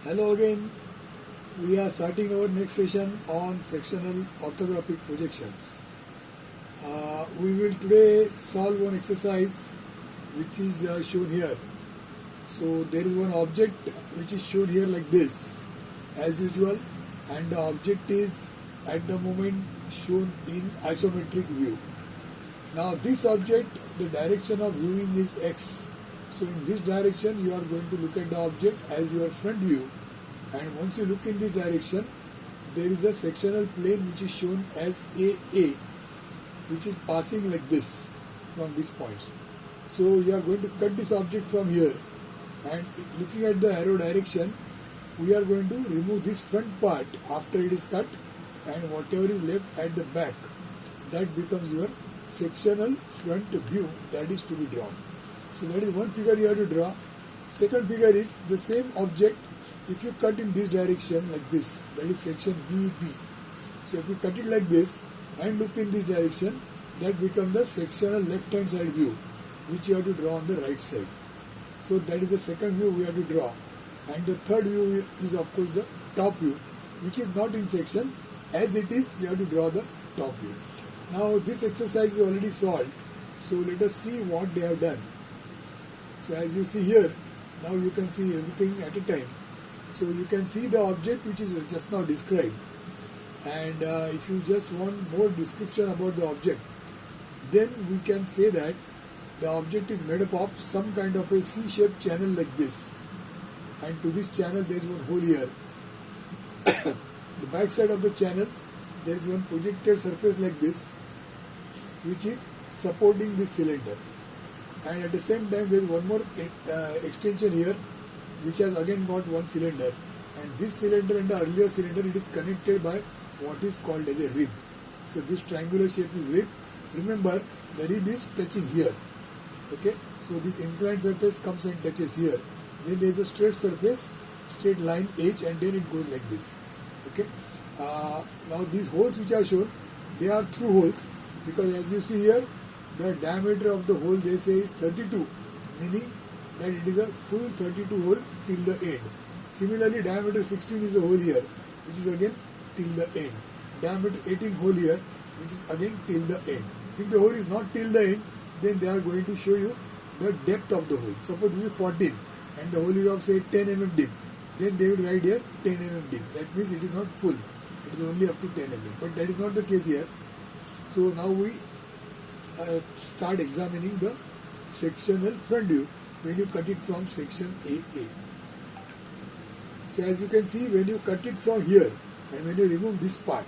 Hello again. We are starting our next session on sectional orthographic projections. We will today solve one exercise which is shown here. So there is one object which is shown here like this as usual, and the object is at the moment shown in isometric view. Now this object, the direction of viewing is X. So in this direction you are going to look at the object as your front view, and once you look in this direction there is a sectional plane which is shown as AA, which is passing like this from these points. So you are going to cut this object from here, and looking at the arrow direction we are going to remove this front part after it is cut, and whatever is left at the back, that becomes your sectional front view that is to be drawn. So that is one figure you have to draw. Second figure is the same object. If you cut in this direction like this, that is section BB. So if you cut it like this and look in this direction, that becomes the sectional left hand side view which you have to draw on the right side. So that is the second view we have to draw. And the third view is of course the top view, which is not in section. As it is, you have to draw the top view. Now this exercise is already solved. So let us see what they have done. So as you see here, now you can see everything at a time. So you can see the object which is just now described, and if you just want more description about the object, then we can say that the object is made up of some kind of a C-shaped channel like this, and to this channel there is one hole here. The back side of the channel there is one projected surface like this which is supporting this cylinder, and at the same time there is one more extension here which has again got one cylinder, and this cylinder and the earlier cylinder, it is connected by what is called as a rib. So this triangular shape is rib. Remember, the rib is touching here. Okay, so this inclined surface comes and touches here. Then there is a straight surface, straight line edge, and then it goes like this. Okay, now these holes which are shown, they are through holes, because as you see here, the diameter of the hole they say is 32, meaning that it is a full 32 hole till the end. Similarly, diameter 16 is a hole here, which is again till the end. Diameter 18 hole here, which is again till the end. If the hole is not till the end, then they are going to show you the depth of the hole. Suppose this is 14 and the hole is of say 10 mm deep, then they will write here 10 mm deep. That means it is not full, it is only up to 10 mm. But that is not the case here. So now we start examining the sectional front view when you cut it from section AA. So as you can see, when you cut it from here and when you remove this part,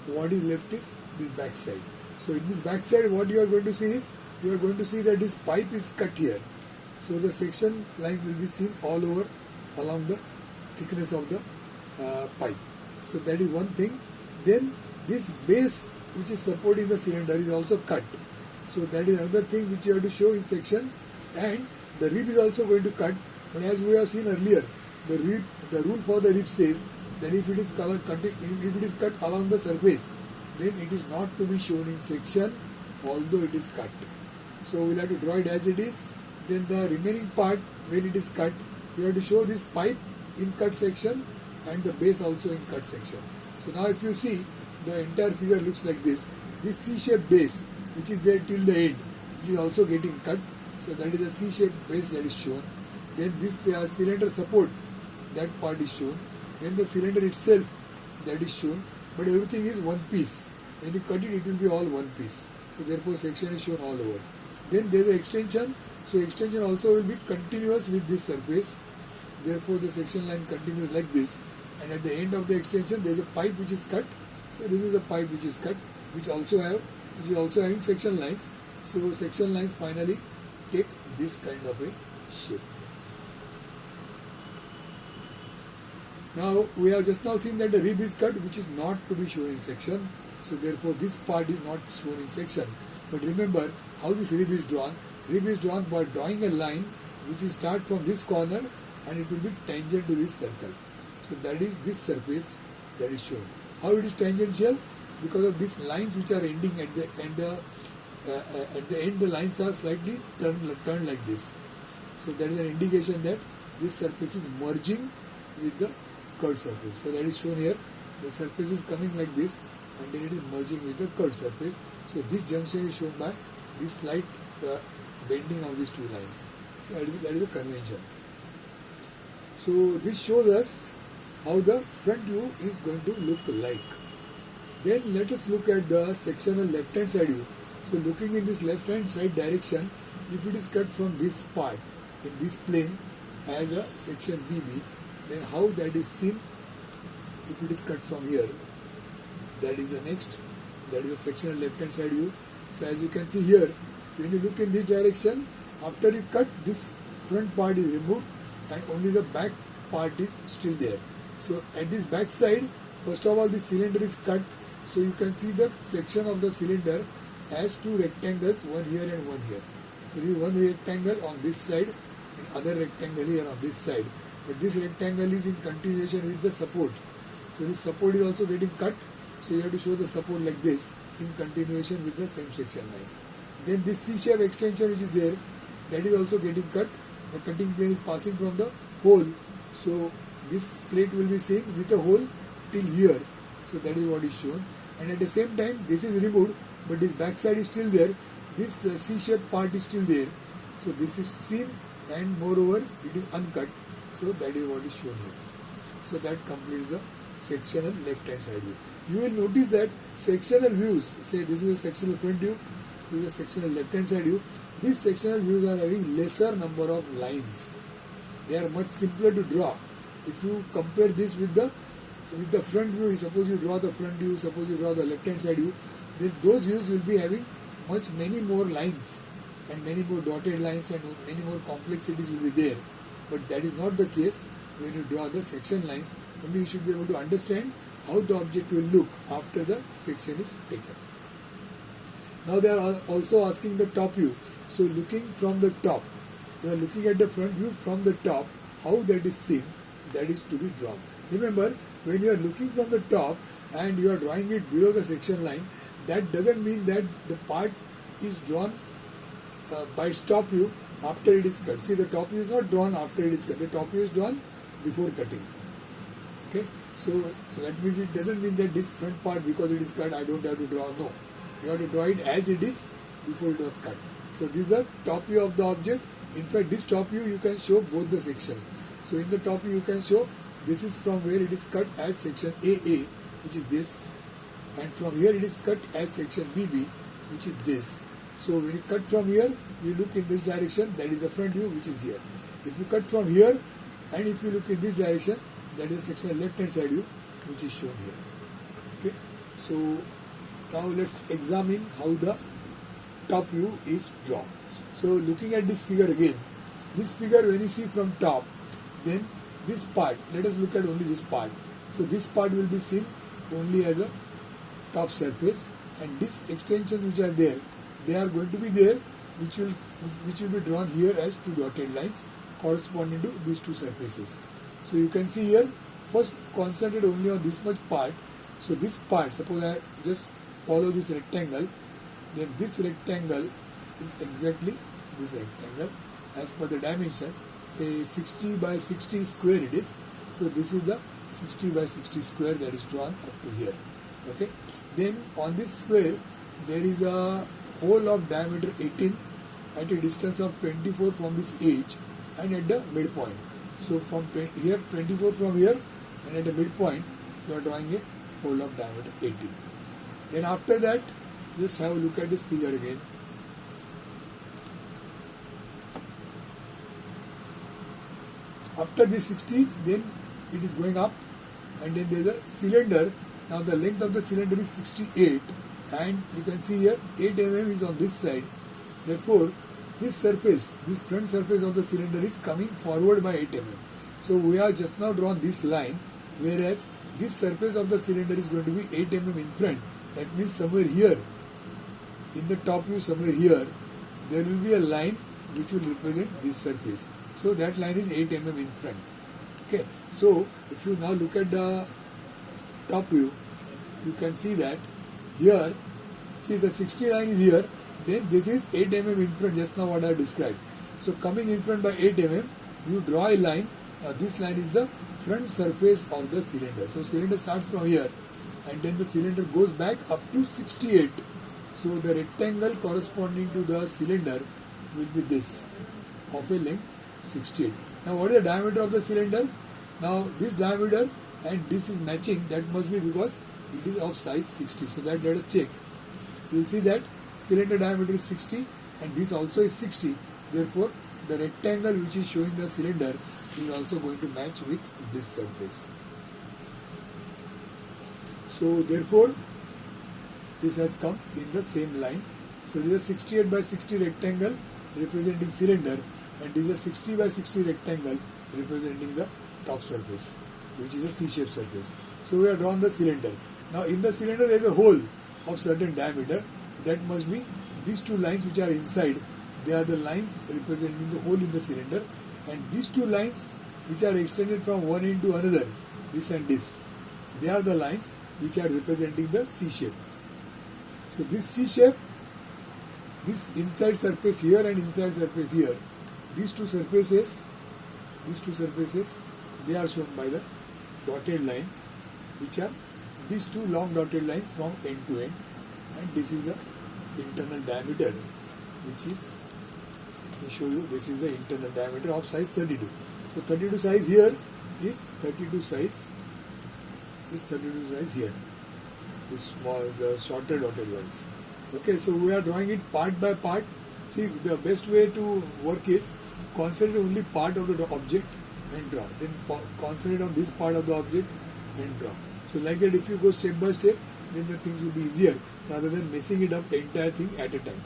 what is left is this back side. So in this back side, what you are going to see is, you are going to see that this pipe is cut here. So the section line will be seen all over along the thickness of the pipe. So that is one thing. Then this base which is supporting the cylinder is also cut. So that is another thing which you have to show in section. And the rib is also going to cut, but as we have seen earlier, the rule for the rib says that if it is cut along the surface, then it is not to be shown in section, although it is cut. So we'll have to draw it as it is. Then the remaining part, when it is cut, you have to show this pipe in cut section and the base also in cut section. So now if you see, the entire figure looks like this. This C-shaped base, which is there till the end, which is also getting cut. So that is a C-shaped base that is shown. Then this cylinder support, that part is shown. Then the cylinder itself, that is shown. But everything is one piece. When you cut it, it will be all one piece. So therefore section is shown all over. Then there is an extension. So extension also will be continuous with this surface. Therefore the section line continues like this. And at the end of the extension, there is a pipe which is cut. So this is a pipe which is cut, which is also having section lines. So section lines finally take this kind of a shape. Now we have just now seen that the rib is cut, which is not to be shown in section. So therefore this part is not shown in section. But remember how this rib is drawn. Rib is drawn by drawing a line which will start from this corner and it will be tangent to this circle. So that is this surface that is shown. How it is tangential? Because of these lines which are ending at the end. At the end the lines are slightly turned like this. So that is an indication that this surface is merging with the curved surface. So that is shown here. The surface is coming like this and then it is merging with the curved surface. So this junction is shown by this slight bending of these two lines. So that is a convention. So this shows us how the front view is going to look like. Then let us look at the sectional left hand side view. So looking in this left hand side direction, if it is cut from this part in this plane as a section BB, then how that is seen if it is cut from here. That is the next, that is a sectional left hand side view. So as you can see here, when you look in this direction, after you cut, this front part is removed and only the back part is still there. So at this back side, first of all the cylinder is cut. So you can see the section of the cylinder has two rectangles, one here and one here. So there is one rectangle on this side and other rectangle here on this side. But this rectangle is in continuation with the support. So this support is also getting cut. So you have to show the support like this in continuation with the same section lines. Then this C-shape extension which is there, that is also getting cut. The cutting plane is passing from the hole. So this plate will be seen with a hole till here. So that is what is shown. And at the same time, this is removed, but this back side is still there. This C-shaped part is still there. So this is seen and moreover it is uncut. So that is what is shown here. So that completes the sectional left hand side view. You will notice that sectional views, say this is a sectional front view, this is a sectional left hand side view. These sectional views are having lesser number of lines. They are much simpler to draw. If you compare this with the front view, suppose you draw the front view, suppose you draw the left hand side view, then those views will be having many more lines and many more dotted lines and many more complexities will be there. But that is not the case when you draw the section lines. Only you should be able to understand how the object will look after the section is taken. Now they are also asking the top view. So looking from the top, you are looking at the front view from the top, how that is seen, that is to be drawn. Remember, when you are looking from the top and you are drawing it below the section line, that doesn't mean that the part is drawn by its top view after it is cut. See, the top view is not drawn after it is cut. The top view is drawn before cutting. Okay, so that means it doesn't mean that this front part, because it is cut, I don't have to draw. No, you have to draw it as it is before it was cut. So this is the top view of the object. In fact, this top view you can show both the sections. So in the top view you can show this is from where it is cut as section AA, which is this, and from here it is cut as section BB, which is this. So when you cut from here, you look in this direction, that is the front view, which is here. If you cut from here and if you look in this direction, that is section left hand side view, which is shown here. Okay, so now let's examine how the top view is drawn. So looking at this figure again, this figure when you see from top, then this part, let us look at only this part. So this part will be seen only as a top surface, and these extensions which are there, they are going to be there, which will be drawn here as two dotted lines corresponding to these two surfaces. So you can see here, first concentrate only on this much part. So this part, suppose I just follow this rectangle, then this rectangle is exactly this rectangle as per the dimensions, say 60 by 60 square it is. So this is the 60 by 60 square that is drawn up to here. Okay, then on this square there is a hole of diameter 18 at a distance of 24 from this edge and at the midpoint. So from here 24 from here, and at the midpoint you are drawing a hole of diameter 18. Then after that, just have a look at this figure again. After this 60, then it is going up, and then there is a cylinder. Now the length of the cylinder is 68, and you can see here 8 mm is on this side. Therefore, this surface, this front surface of the cylinder is coming forward by 8 mm. So we have just now drawn this line, whereas this surface of the cylinder is going to be 8 mm in front. That means somewhere here, in the top view somewhere here, there will be a line which will represent this surface. So that line is 8 mm in front. Okay, so if you now look at the top view, you can see that here, see the 60 line is here, then this is 8 mm in front, just now what I have described. So coming in front by 8 mm, you draw a line Now this line is the front surface of the cylinder. So cylinder starts from here and then the cylinder goes back up to 68. So the rectangle corresponding to the cylinder will be this, of a length 68. Now what is the diameter of the cylinder? Now this diameter and this is matching, that must be because it is of size 60. So that let us check. You will see that cylinder diameter is 60 and this also is 60. Therefore the rectangle which is showing the cylinder is also going to match with this surface. So therefore this has come in the same line. So it is a 68 by 60 rectangle representing cylinder and this is a 60 by 60 rectangle representing the top surface, which is a C-shaped surface. So we have drawn the cylinder. Now in the cylinder there is a hole of certain diameter. That must be these two lines which are inside. They are the lines representing the hole in the cylinder, and these two lines which are extended from one end to another, this and this, they are the lines which are representing the C shape. So this C shape, this inside surface here and inside surface here, these two surfaces, they are shown by the dotted line, which are these two long dotted lines from end to end, and this is the internal diameter, which is, let me show you, this is the internal diameter of size 32. So 32 size here is 32 size here, this small, the shorter dotted lines. Okay, so we are drawing it part by part. See, the best way to work is concentrate only part of the object and draw. Then concentrate on this part of the object and draw. So like that, if you go step by step, then the things will be easier rather than messing it up the entire thing at a time.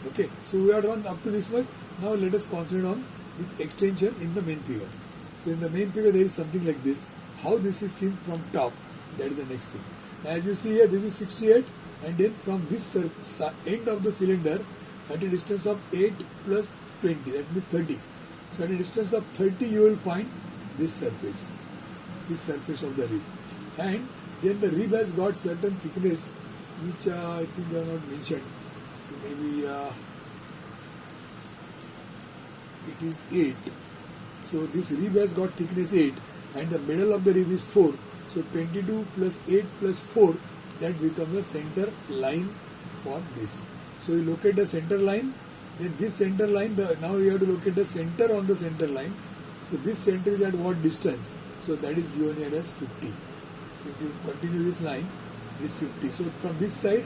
Okay, so we are drawn up to this much. Now let us concentrate on this extension in the main figure. So in the main figure there is something like this. How this is seen from top, that is the next thing. Now as you see here, this is 68, and then from this end of the cylinder at a distance of 8 plus 20, that means 30. So at a distance of 30 you will find this surface of the rib. And then the rib has got certain thickness which I think they are not mentioned. Maybe it is 8. So this rib has got thickness 8 and the middle of the rib is 4. So 22 plus 8 plus 4, that becomes the center line for this. So you locate the center line, then this center line, now you have to locate the center on the center line. So this center is at what distance? So that is given here as 50. So if you continue this line, it is 50. So from this side,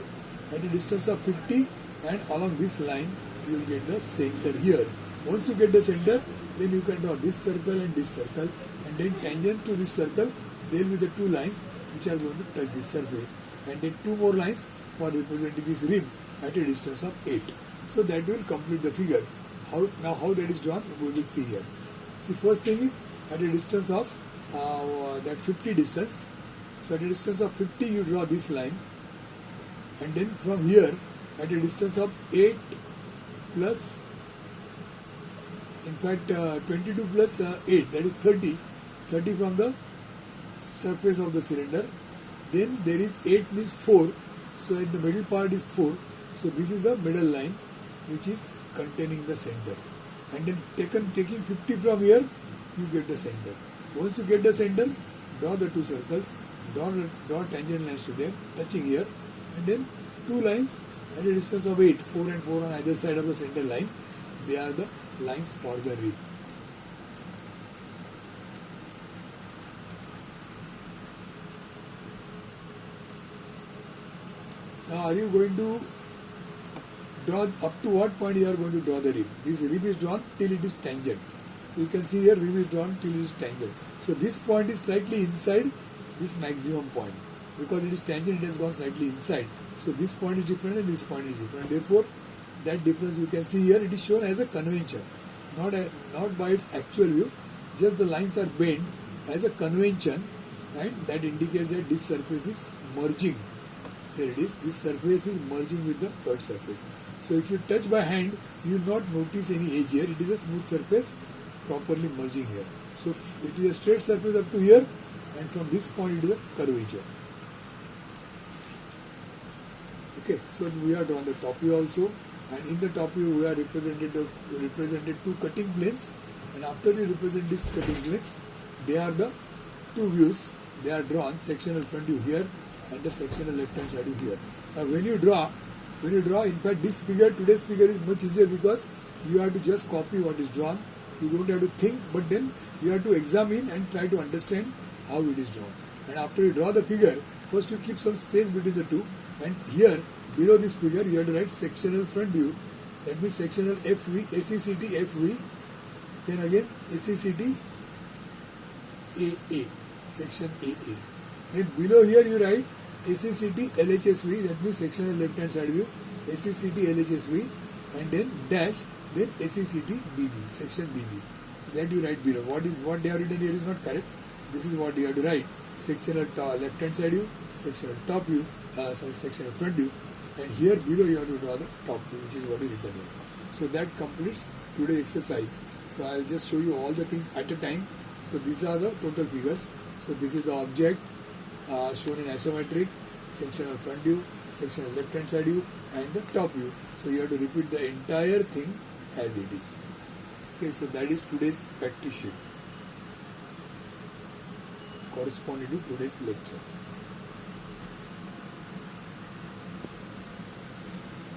at a distance of 50 and along this line, you will get the center here. Once you get the center, then you can draw this circle and this circle, and then tangent to this circle, there will be the two lines which are going to touch this surface, and then two more lines for representing this rib at a distance of 8. So that will complete the figure. How that is drawn, we will see here. See, first thing is at a distance of that 50 distance. So at a distance of 50 you draw this line, and then from here at a distance of 8 plus, in fact 22 plus 8, that is 30 from the surface of the cylinder. Then there is 8 means 4, so in the middle part is 4. So this is the middle line which is containing the center, and then taking 50 from here, you get the center. Once you get the center, draw the two circles, draw tangent lines to them touching here, and then two lines at a distance of 8, 4 and 4 on either side of the center line. They are the lines for the rib. Now are you going to draw up to what point you are going to draw the rib? This rib is drawn till it is tangent. So you can see here rib is drawn till it is tangent. So this point is slightly inside this maximum point. Because it is tangent, it has gone slightly inside. So this point is different and this point is different. Therefore, that difference you can see here, it is shown as a convention. Not by its actual view. Just the lines are bent as a convention, and that indicates that this surface is merging. Here it is. This surface is merging with the third surface. So if you touch by hand, you will not notice any edge here. It is a smooth surface properly merging here. So it is a straight surface up to here, and from this point it is a curvature. Okay, so we are drawn the top view also, and in the top view we are represented two cutting planes, and after you represent these cutting planes, they are the two views. They are drawn, sectional front view here and the sectional left hand side view here. Now when you draw, in fact this figure, today's figure is much easier because you have to just copy what is drawn. You don't have to think, but then you have to examine and try to understand how it is drawn. And after you draw the figure, first you keep some space between the two, and here below this figure you have to write sectional front view. That means sectional FV, SECT FV, then again SECT AA, section AA. Then below here you write SECT LHSV, that means sectional left hand side view, SECT LHSV, and then dash, then SECT BB, section BB. So that you write below. What they have written here is not correct. This is what you have to write. Sectional left hand side view, sectional top view, sectional front view, and here below you have to draw the top view, which is what is written here. So that completes today's exercise. So I will just show you all the things at a time. So these are the total figures. So this is the object shown in isometric, sectional front view, sectional left hand side view, and the top view. So you have to repeat the entire thing as it is. Okay, so that is today's practice sheet corresponding to today's lecture.